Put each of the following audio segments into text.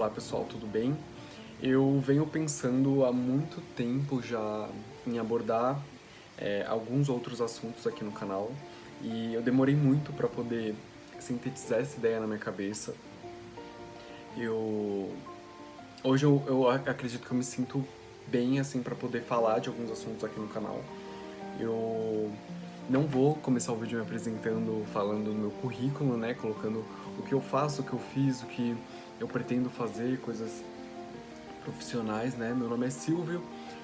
Olá pessoal, tudo bem? Eu venho pensando há muito tempo já em abordar alguns outros assuntos aqui no canal e eu demorei muito para poder sintetizar essa ideia na minha cabeça. Eu Hoje acredito que eu me sinto bem assim para poder falar de alguns assuntos aqui no canal. Eu não vou começar o vídeo me apresentando, falando no meu currículo, né, colocando o que eu faço, o que eu fiz, o que eu pretendo fazer, coisas profissionais, né? Meu nome é Silvio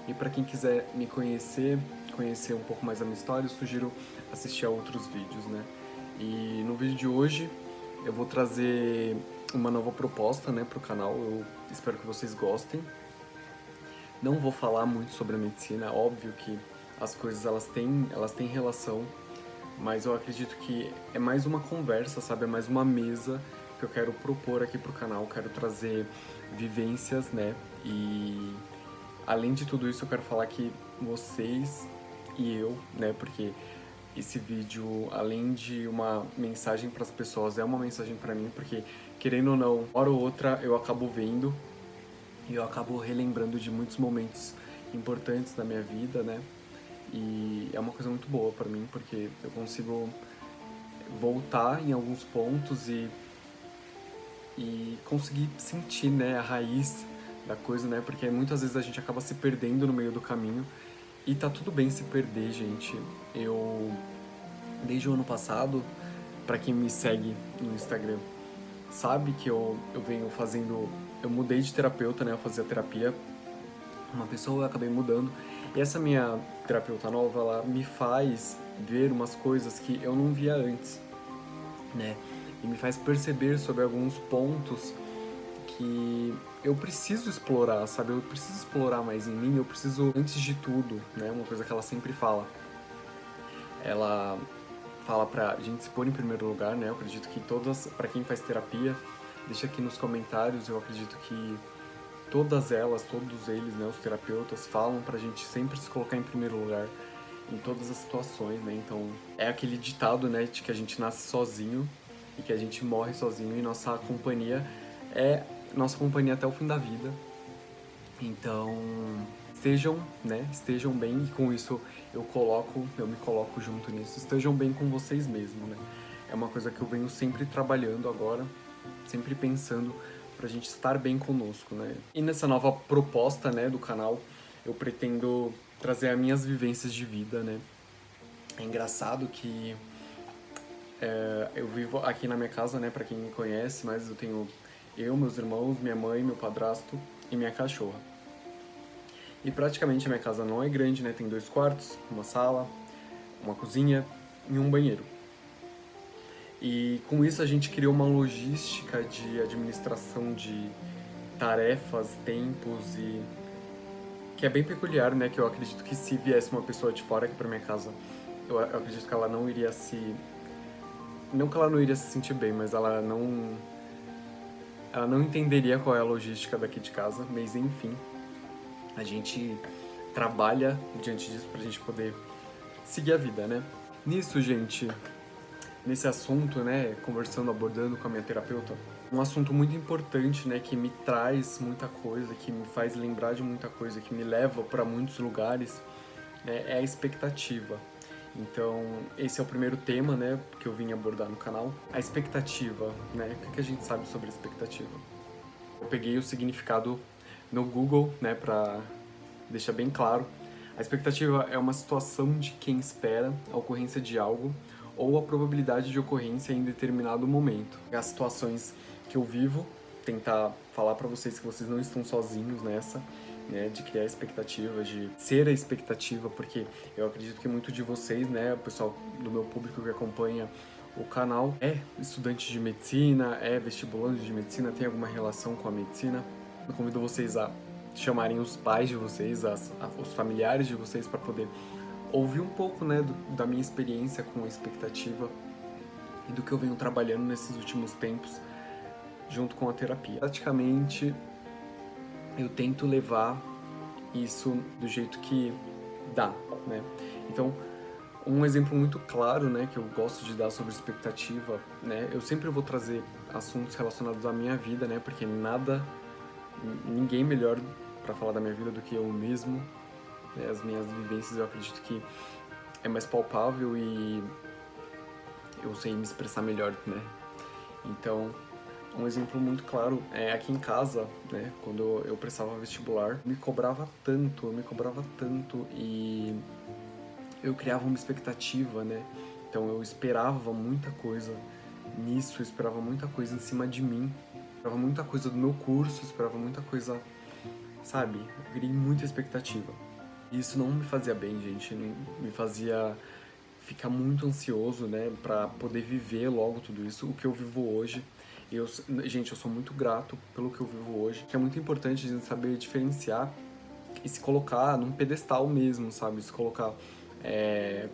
e para quem quiser me conhecer, conhecer um pouco mais da minha história, eu sugiro assistir a outros vídeos, né? E no vídeo de hoje eu vou trazer uma nova proposta, né, para o canal. Eu espero que vocês gostem. Não vou falar muito sobre a medicina, óbvio que as coisas elas têm relação, mas eu acredito que é mais uma conversa, sabe? É mais uma mesa que eu quero propor aqui pro canal, quero trazer vivências, né? E além de tudo isso, eu quero falar que vocês e eu, né? Porque esse vídeo, além de uma mensagem para as pessoas, é uma mensagem para mim, porque querendo ou não, hora ou outra eu acabo vendo e eu acabo relembrando de muitos momentos importantes da minha vida, né? E é uma coisa muito boa para mim, porque eu consigo voltar em alguns pontos e conseguir sentir, né, a raiz da coisa, né? Porque muitas vezes a gente acaba se perdendo no meio do caminho e tá tudo bem se perder, gente. Eu, desde o ano passado, para quem me segue no Instagram, sabe que eu venho fazendo. Eu mudei de terapeuta, né? Eu fazia terapia. Uma pessoa eu acabei mudando. E essa minha terapeuta nova, ela me faz ver umas coisas que eu não via antes, né? E me faz perceber sobre alguns pontos que eu preciso explorar, sabe? Eu preciso explorar mais em mim, eu preciso, antes de tudo, né? Uma coisa que ela sempre fala. Ela fala pra gente se pôr em primeiro lugar, né? Eu acredito que todas, pra quem faz terapia, deixa aqui nos comentários, eu acredito que todas elas, todos eles, né, os terapeutas, falam pra gente sempre se colocar em primeiro lugar em todas as situações, né? Então, é aquele ditado, né, de que a gente nasce sozinho e que a gente morre sozinho e é nossa companhia até o fim da vida. Então, estejam, né, estejam bem e com isso eu me coloco junto nisso. Estejam bem com vocês mesmos, né? É uma coisa que eu venho sempre trabalhando agora, sempre pensando pra gente estar bem conosco, né? E nessa nova proposta, né, do canal, eu pretendo trazer as minhas vivências de vida, né? É engraçado que eu vivo aqui na minha casa, né, pra quem me conhece, mas eu tenho eu, meus irmãos, minha mãe, meu padrasto e minha cachorra. E praticamente a minha casa não é grande, né? Tem 2 quartos, uma sala, uma cozinha e um banheiro. E com isso a gente criou uma logística de administração de tarefas, tempos e que é bem peculiar, né? Que eu acredito que se viesse uma pessoa de fora aqui pra minha casa, eu acredito que ela não iria se, não que ela não iria se sentir bem, mas ela não entenderia qual é a logística daqui de casa, mas enfim, a gente trabalha diante disso pra gente poder seguir a vida, né? Nisso, gente, nesse assunto, né, conversando, abordando com a minha terapeuta, um assunto muito importante, né, que me traz muita coisa, que me faz lembrar de muita coisa, que me leva para muitos lugares, né, é a expectativa. Então, esse é o primeiro tema, né, que eu vim abordar no canal. A expectativa, né, o que a gente sabe sobre a expectativa? Eu peguei o significado no Google, né, para deixar bem claro. A expectativa é uma situação de quem espera a ocorrência de algo ou a probabilidade de ocorrência em determinado momento. As situações que eu vivo, tentar falar para vocês que vocês não estão sozinhos nessa, né, de criar expectativa, de ser a expectativa, porque eu acredito que muito de vocês, né, o pessoal do meu público que acompanha o canal é estudante de medicina, é vestibulante de medicina, tem alguma relação com a medicina. Eu convido vocês a chamarem os pais de vocês, os familiares de vocês, para poder ouvir um pouco, né, da minha experiência com a expectativa e do que eu venho trabalhando nesses últimos tempos junto com a terapia. Praticamente eu tento levar isso do jeito que dá, né? Então, um exemplo muito claro, né, que eu gosto de dar sobre expectativa, né? Eu sempre vou trazer assuntos relacionados à minha vida, né? Porque nada ninguém melhor para falar da minha vida do que eu mesmo, né? As minhas vivências eu acredito que é mais palpável e eu sei me expressar melhor, né? Então, um exemplo muito claro é aqui em casa, né? Quando eu prestava vestibular, eu me cobrava tanto e eu criava uma expectativa, né? Então eu esperava muita coisa nisso, eu esperava muita coisa em cima de mim, esperava muita coisa do meu curso, esperava muita coisa, sabe? Eu criei muita expectativa. E isso não me fazia bem, gente, me fazia ficar muito ansioso, né, pra poder viver logo tudo isso, o que eu vivo hoje. Gente, eu sou muito grato pelo que eu vivo hoje, que é muito importante a gente saber diferenciar e se colocar num pedestal mesmo, sabe? Se colocar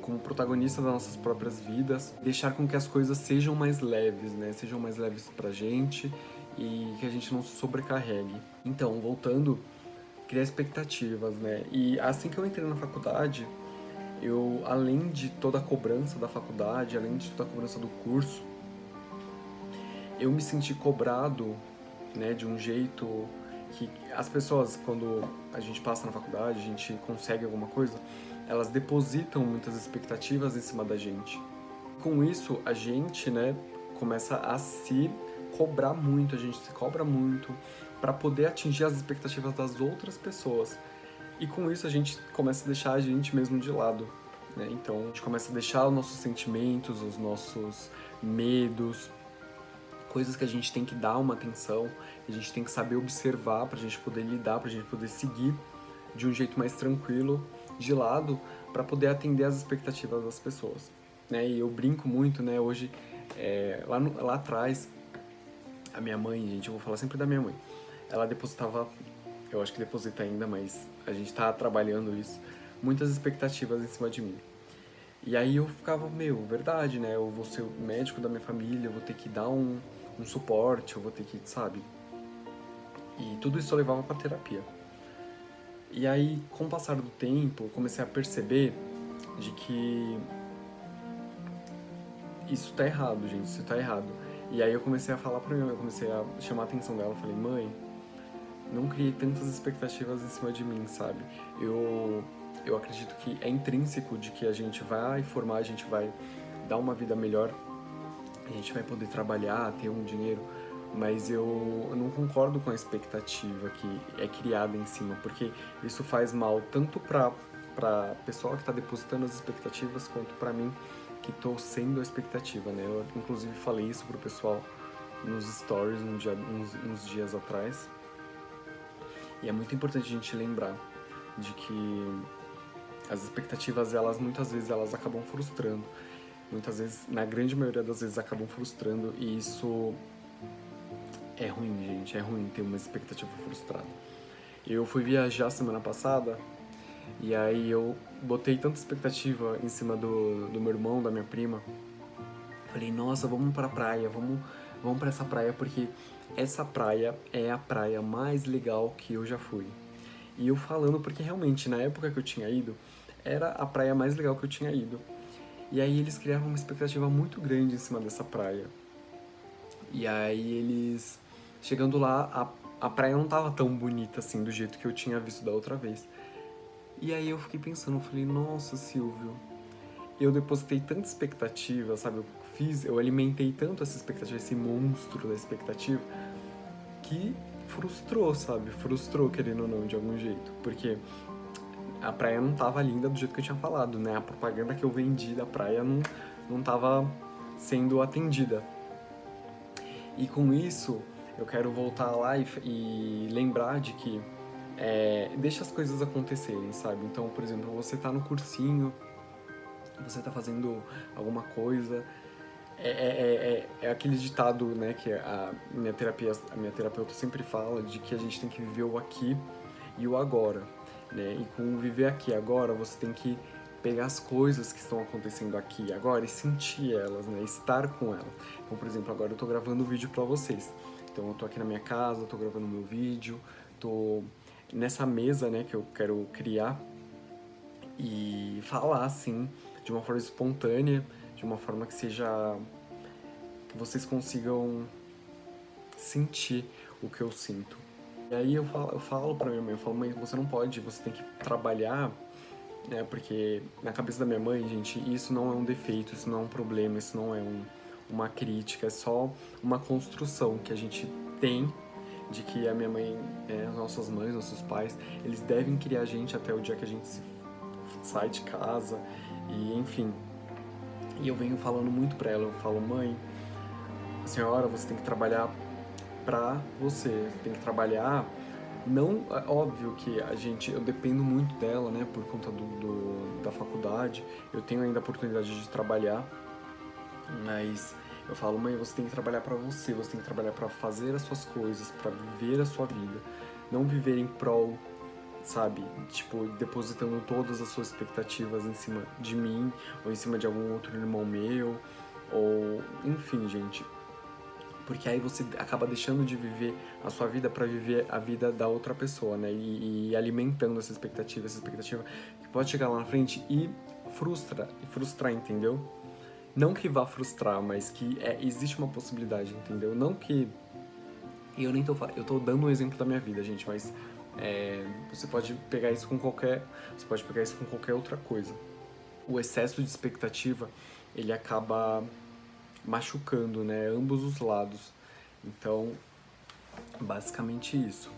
como protagonista das nossas próprias vidas, deixar com que as coisas sejam mais leves, né? Sejam mais leves pra gente e que a gente não se sobrecarregue. Então, voltando, criar expectativas, né? E assim que eu entrei na faculdade, eu, além de toda a cobrança da faculdade, além de toda a cobrança do curso, eu me senti cobrado, né, de um jeito que as pessoas, quando a gente passa na faculdade, a gente consegue alguma coisa, elas depositam muitas expectativas em cima da gente. Com isso, a gente, né, começa a se cobrar muito, a gente se cobra muito para poder atingir as expectativas das outras pessoas. E com isso a gente começa a deixar a gente mesmo de lado, né? Então a gente começa a deixar os nossos sentimentos, os nossos medos, coisas que a gente tem que dar uma atenção, a gente tem que saber observar pra gente poder lidar, pra gente poder seguir de um jeito mais tranquilo, de lado, para poder atender às expectativas das pessoas, né? E eu brinco muito, né? Hoje, lá atrás, a minha mãe, gente, eu vou falar sempre da minha mãe, ela depositava, eu acho que deposita ainda, mas a gente tá trabalhando isso, muitas expectativas em cima de mim. E aí eu ficava, meu, verdade, né? Eu vou ser o médico da minha família, eu vou ter que dar um suporte, eu vou ter que, sabe? E tudo isso eu levava pra terapia. E aí, com o passar do tempo, eu comecei a perceber de que isso tá errado, gente, isso tá errado. E aí eu comecei a falar pra minha mãe, eu comecei a chamar a atenção dela, eu falei, mãe, não criei tantas expectativas em cima de mim, sabe? Eu acredito que é intrínseco de que a gente vai formar, a gente vai dar uma vida melhor, a gente vai poder trabalhar, ter um dinheiro, mas eu não concordo com a expectativa que é criada em cima, porque isso faz mal tanto para pessoa que está depositando as expectativas quanto para mim que estou sendo a expectativa, né? Eu inclusive falei isso pro pessoal nos stories uns dias atrás. E é muito importante a gente lembrar de que as expectativas, elas muitas vezes elas acabam frustrando. Muitas vezes, na grande maioria das vezes, acabam frustrando e isso é ruim, gente. É ruim ter uma expectativa frustrada. Eu fui viajar semana passada e aí eu botei tanta expectativa em cima do meu irmão, da minha prima. Falei, nossa, vamos pra praia, vamos pra essa praia porque essa praia é a praia mais legal que eu já fui. E eu falando porque realmente, na época que eu tinha ido, era a praia mais legal que eu tinha ido. E aí eles criavam uma expectativa muito grande em cima dessa praia. E aí eles, chegando lá, a praia não tava tão bonita assim, do jeito que eu tinha visto da outra vez. E aí eu fiquei pensando, eu falei, nossa, Silvio, eu depositei tanta expectativa, sabe? Eu alimentei tanto essa expectativa, esse monstro da expectativa, que frustrou, sabe? Frustrou, querendo ou não, de algum jeito. Porque a praia não tava linda do jeito que eu tinha falado, né? A propaganda que eu vendi da praia não tava sendo atendida. E com isso, eu quero voltar lá e lembrar de que deixa as coisas acontecerem, sabe? Então, por exemplo, você tá no cursinho, você tá fazendo alguma coisa, é aquele ditado, né, que a minha terapeuta sempre fala de que a gente tem que viver o aqui e o agora, né? E com o viver aqui e agora, você tem que pegar as coisas que estão acontecendo aqui e agora e sentir elas, né? Estar com elas. Então, por exemplo, agora eu tô gravando um vídeo pra vocês. Então, eu tô aqui na minha casa, tô gravando meu vídeo, tô nessa mesa, né, que eu quero criar e falar, assim, de uma forma espontânea, de uma forma que seja que vocês consigam sentir o que eu sinto. E aí eu falo pra minha mãe, eu falo, mãe, você não pode, você tem que trabalhar, né? Porque na cabeça da minha mãe, gente, isso não é um defeito, isso não é um problema, isso não é uma crítica, é só uma construção que a gente tem de que a minha mãe, as nossas mães, nossos pais, eles devem criar a gente até o dia que a gente sai de casa e enfim. E eu venho falando muito pra ela, eu falo, mãe, a senhora, você tem que trabalhar pra você tem que trabalhar. Não, é óbvio que eu dependo muito dela, né, por conta da faculdade. Eu tenho ainda a oportunidade de trabalhar, mas eu falo, mãe, você tem que trabalhar pra você tem que trabalhar pra fazer as suas coisas, pra viver a sua vida, não viver em prol, sabe, tipo, depositando todas as suas expectativas em cima de mim ou em cima de algum outro irmão meu, ou enfim, gente, porque aí você acaba deixando de viver a sua vida para viver a vida da outra pessoa, né? E alimentando essa expectativa que pode chegar lá na frente e frustrar, entendeu? Não que vá frustrar, mas que existe uma possibilidade, entendeu? Não que eu tô dando um exemplo da minha vida, gente, mas você pode pegar isso com qualquer outra coisa. O excesso de expectativa, ele acaba machucando, né, ambos os lados. Então, basicamente isso.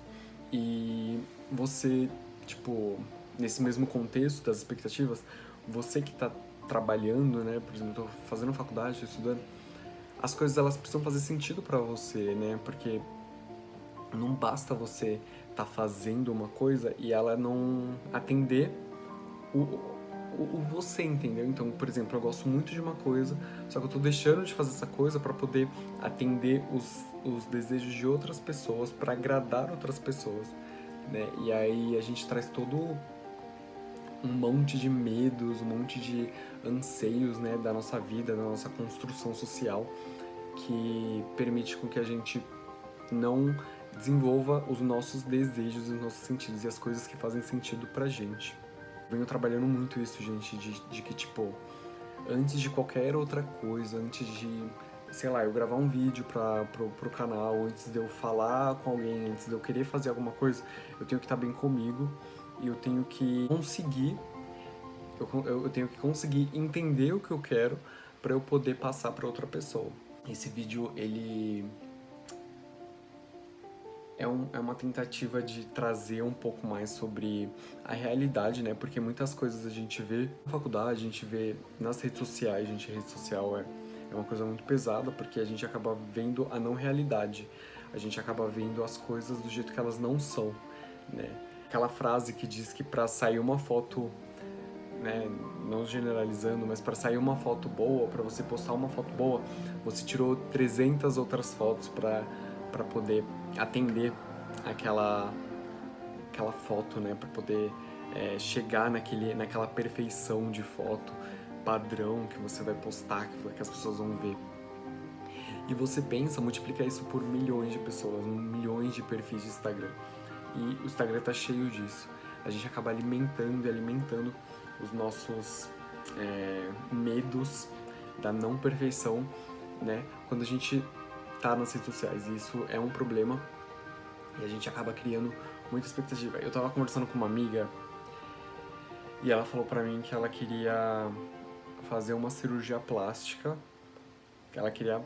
E você, tipo, nesse mesmo contexto das expectativas, você que tá trabalhando, né, por exemplo, tô fazendo faculdade, tô estudando, as coisas elas precisam fazer sentido pra você, né? Porque não basta você tá fazendo uma coisa e ela não atender o, o você, entendeu? Então, por exemplo, eu gosto muito de uma coisa, só que eu tô deixando de fazer essa coisa para poder atender os desejos de outras pessoas, para agradar outras pessoas, né? E aí a gente traz todo um monte de medos, um monte de anseios, né, da nossa vida, da nossa construção social, que permite com que a gente não desenvolva os nossos desejos, os nossos sentidos e as coisas que fazem sentido pra gente. Venho trabalhando muito isso, gente, de que, tipo, antes de qualquer outra coisa, antes de, sei lá, eu gravar um vídeo pro canal, antes de eu falar com alguém, antes de eu querer fazer alguma coisa, eu tenho que estar bem comigo e eu tenho que eu tenho que conseguir entender o que eu quero para eu poder passar para outra pessoa. Esse vídeo, ele é uma tentativa de trazer um pouco mais sobre a realidade, né? Porque muitas coisas a gente vê na faculdade, a gente vê nas redes sociais, gente, rede social é uma coisa muito pesada porque a gente acaba vendo a não realidade, a gente acaba vendo as coisas do jeito que elas não são, né? Aquela frase que diz que para sair uma foto, né, não generalizando, mas para sair uma foto boa, para você postar uma foto boa, você tirou 300 outras fotos para poder atender aquela foto, né, para poder chegar naquela perfeição de foto padrão que você vai postar, que as pessoas vão ver. E você pensa, multiplica isso por milhões de pessoas, milhões de perfis de Instagram. E o Instagram tá cheio disso. A gente acaba alimentando e alimentando os nossos medos da não perfeição, né? Quando a gente tá nas redes sociais. E isso é um problema e a gente acaba criando muita expectativa. Eu tava conversando com uma amiga e ela falou pra mim que ela queria fazer uma cirurgia plástica, que ela queria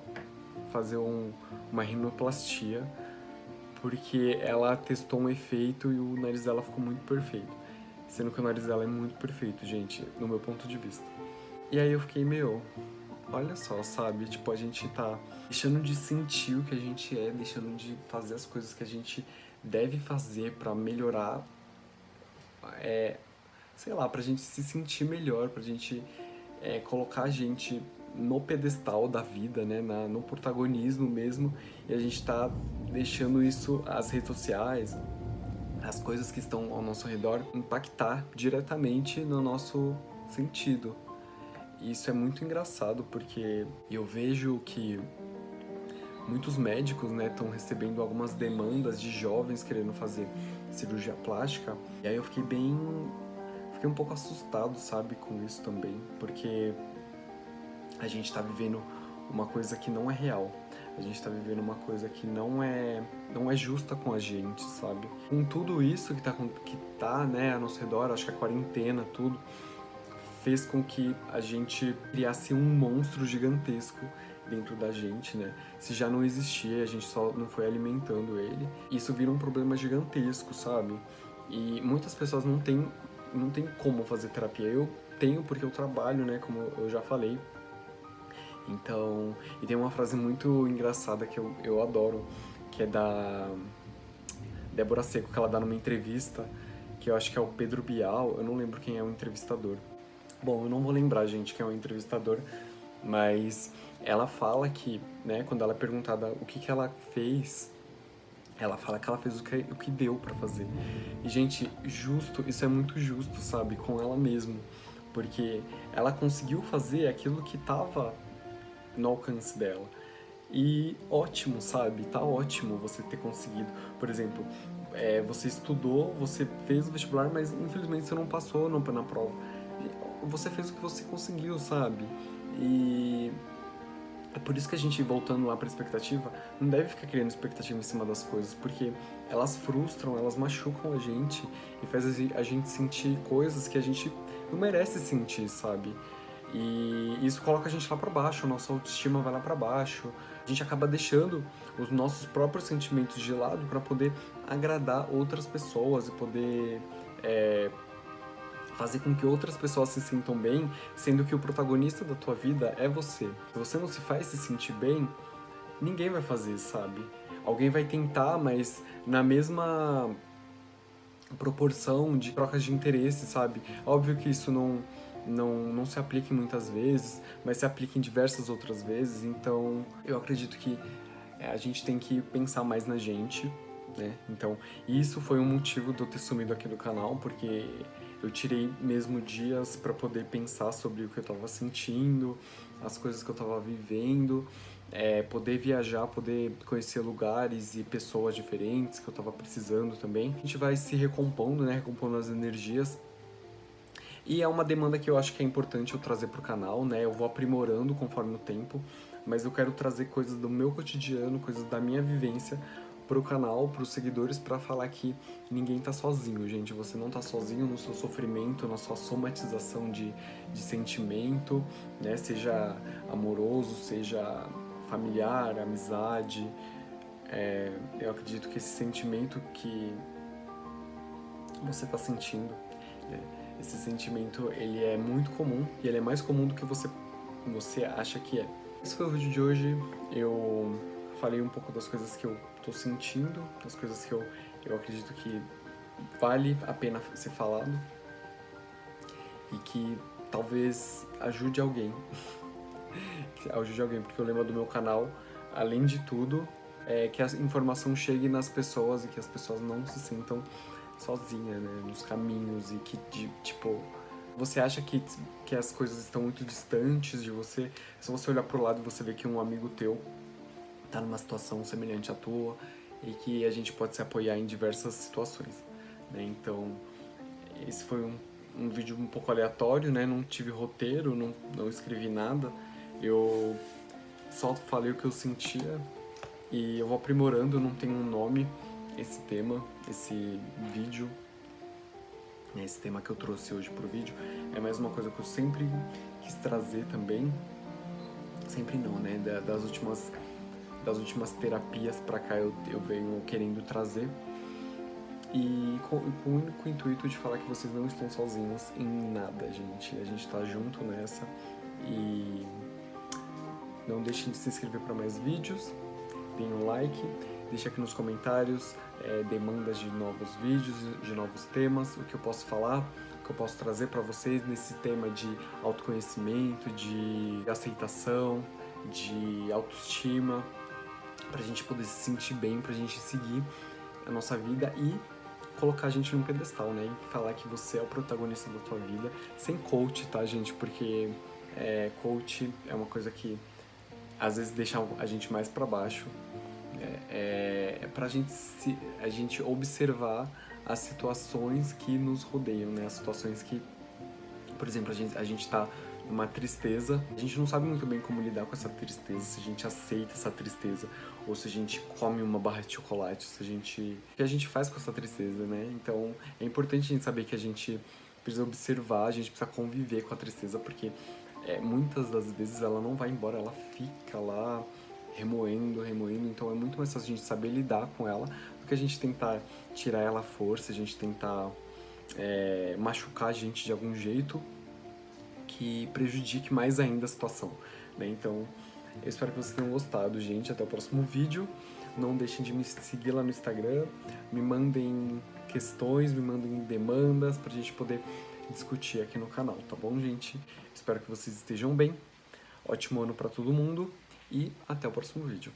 fazer uma rinoplastia, porque ela testou um efeito e o nariz dela ficou muito perfeito. Sendo que o nariz dela é muito perfeito, gente, no meu ponto de vista. E aí eu fiquei, olha só, sabe? Tipo, a gente tá deixando de sentir o que a gente é, deixando de fazer as coisas que a gente deve fazer pra melhorar, sei lá, pra gente se sentir melhor, pra gente colocar a gente no pedestal da vida, né, no protagonismo mesmo, e a gente tá deixando isso, as redes sociais, as coisas que estão ao nosso redor, impactar diretamente no nosso sentido. E isso é muito engraçado, porque eu vejo que muitos médicos, né, estão recebendo algumas demandas de jovens querendo fazer cirurgia plástica, e aí eu fiquei um pouco assustado, sabe, com isso também, porque a gente tá vivendo uma coisa que não é real. A gente tá vivendo uma coisa que não é justa com a gente, sabe? Com tudo isso que tá, né, ao nosso redor, acho que a quarentena, tudo, fez com que a gente criasse um monstro gigantesco dentro da gente, né? Se já não existia, a gente só não foi alimentando ele. Isso vira um problema gigantesco, sabe? E muitas pessoas não tem como fazer terapia. Eu tenho porque eu trabalho, né? Como eu já falei. Então, e tem uma frase muito engraçada que eu adoro, que é da Débora Seco, que ela dá numa entrevista, que eu acho que é o Pedro Bial, eu não lembro quem é o entrevistador. Bom, eu não vou lembrar, gente, quem é o entrevistador, mas ela fala que, né, quando ela é perguntada o que ela fez, ela fala que ela fez o que deu pra fazer. E, gente, justo, isso é muito justo, sabe, com ela mesma, porque ela conseguiu fazer aquilo que tava no alcance dela. E ótimo, sabe? Tá ótimo você ter conseguido. Por exemplo, você estudou, você fez o vestibular, mas infelizmente você não passou na prova. Você fez o que você conseguiu, sabe? E é por isso que a gente, voltando lá pra expectativa, não deve ficar criando expectativa em cima das coisas, porque elas frustram, elas machucam a gente e faz a gente sentir coisas que a gente não merece sentir, sabe? E isso coloca a gente lá pra baixo, a nossa autoestima vai lá pra baixo. A gente acaba deixando os nossos próprios sentimentos de lado para poder agradar outras pessoas e poder fazer com que outras pessoas se sintam bem, sendo que o protagonista da tua vida é você. Se você não se faz se sentir bem, ninguém vai fazer, sabe? Alguém vai tentar, mas na mesma proporção de trocas de interesse, sabe? Óbvio que isso não se aplica muitas vezes, mas se aplica em diversas outras vezes, então eu acredito que a gente tem que pensar mais na gente, né? Então, isso foi um motivo de eu ter sumido aqui do canal, porque eu tirei mesmo dias para poder pensar sobre o que eu tava sentindo, as coisas que eu tava vivendo, poder viajar, poder conhecer lugares e pessoas diferentes que eu tava precisando também. A gente vai se recompondo, né? Recompondo as energias. E é uma demanda que eu acho que é importante eu trazer pro canal, né? Eu vou aprimorando conforme o tempo, mas eu quero trazer coisas do meu cotidiano, coisas da minha vivência pro canal, pros seguidores, pra falar que ninguém tá sozinho, gente. Você não tá sozinho no seu sofrimento, na sua somatização de sentimento, né? Seja amoroso, seja familiar, amizade. Eu acredito que esse sentimento que você tá sentindo, né? Esse sentimento, ele é muito comum e ele é mais comum do que você acha que é. Esse foi o vídeo de hoje. Eu falei um pouco das coisas que eu tô sentindo, das coisas que eu acredito que vale a pena ser falado e que talvez ajude alguém. Que ajude alguém, porque eu lembro do meu canal, além de tudo, que a informação chegue nas pessoas e que as pessoas não se sintam sozinha, né, nos caminhos e que, tipo, você acha que as coisas estão muito distantes de você, se você olhar pro lado e você vê que um amigo teu tá numa situação semelhante à tua e que a gente pode se apoiar em diversas situações, né, então esse foi um vídeo um pouco aleatório, né, não tive roteiro, não escrevi nada, eu só falei o que eu sentia e eu vou aprimorando, não tenho um nome, esse tema, esse vídeo, esse tema que eu trouxe hoje pro vídeo, é mais uma coisa que eu sempre quis trazer também, sempre não, né, das últimas terapias pra cá eu venho querendo trazer, e com o único intuito de falar que vocês não estão sozinhos em nada, gente, a gente tá junto nessa, e não deixem de se inscrever para mais vídeos, deem um like, deixe aqui nos comentários demandas de novos vídeos, de novos temas, o que eu posso falar, o que eu posso trazer para vocês nesse tema de autoconhecimento, de aceitação, de autoestima, para a gente poder se sentir bem, para a gente seguir a nossa vida e colocar a gente num pedestal, né? E falar que você é o protagonista da tua vida, sem coach, tá, gente? Porque coach é uma coisa que às vezes deixa a gente mais para baixo, pra a gente observar as situações que nos rodeiam, né? As situações que, por exemplo, a gente tá uma tristeza. A gente não sabe muito bem como lidar com essa tristeza, se a gente aceita essa tristeza, ou se a gente come uma barra de chocolate, se a gente... O que a gente faz com essa tristeza, né? Então, é importante a gente saber que a gente precisa observar, a gente precisa conviver com a tristeza, porque muitas das vezes ela não vai embora, ela fica lá remoendo, então é muito mais fácil a gente saber lidar com ela do que a gente tentar tirar ela à força, a gente tentar machucar a gente de algum jeito que prejudique mais ainda a situação, né? Então, eu espero que vocês tenham gostado, gente. Até o próximo vídeo. Não deixem de me seguir lá no Instagram. Me mandem questões, me mandem demandas pra gente poder discutir aqui no canal, tá bom, gente? Espero que vocês estejam bem. Ótimo ano pra todo mundo e até o próximo vídeo.